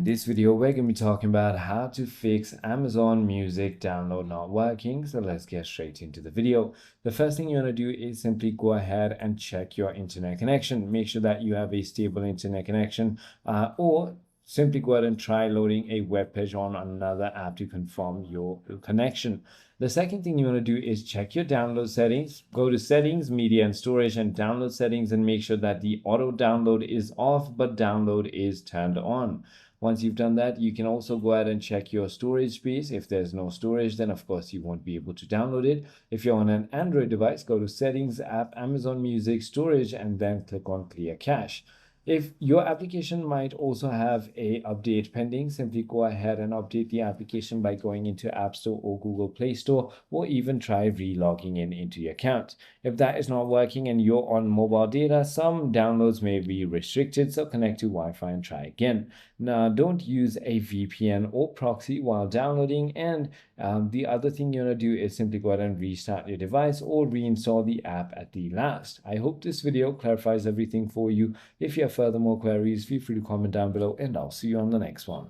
In this video, we're going to be talking about how to fix Amazon Music download not working. So let's get straight into the video. The first thing you want to do is simply go ahead and check your internet connection. Make sure that you have a stable internet connection or simply go ahead and try loading a web page on another app to confirm your connection. The second thing you want to do is check your download settings. Go to settings, media and storage, and download settings, and make sure that the auto download is off but download is turned on. Once you've done that, you can also go ahead and check your storage space. If there's no storage, then of course you won't be able to download it. If you're on an Android device, go to settings, app, Amazon Music, storage, and then click on clear cache. If your application might also have a update pending, simply go ahead and update the application by going into App Store or Google Play Store, or even try re-logging into your account. If that is not working and you're on mobile data, some downloads may be restricted, so connect to Wi-Fi and try again. Now, don't use a VPN or proxy while downloading, and the other thing you want to do is simply go ahead and restart your device or reinstall the app at the last. I hope this video clarifies everything for you. If you have further more queries, feel free to comment down below, and I'll see you on the next one.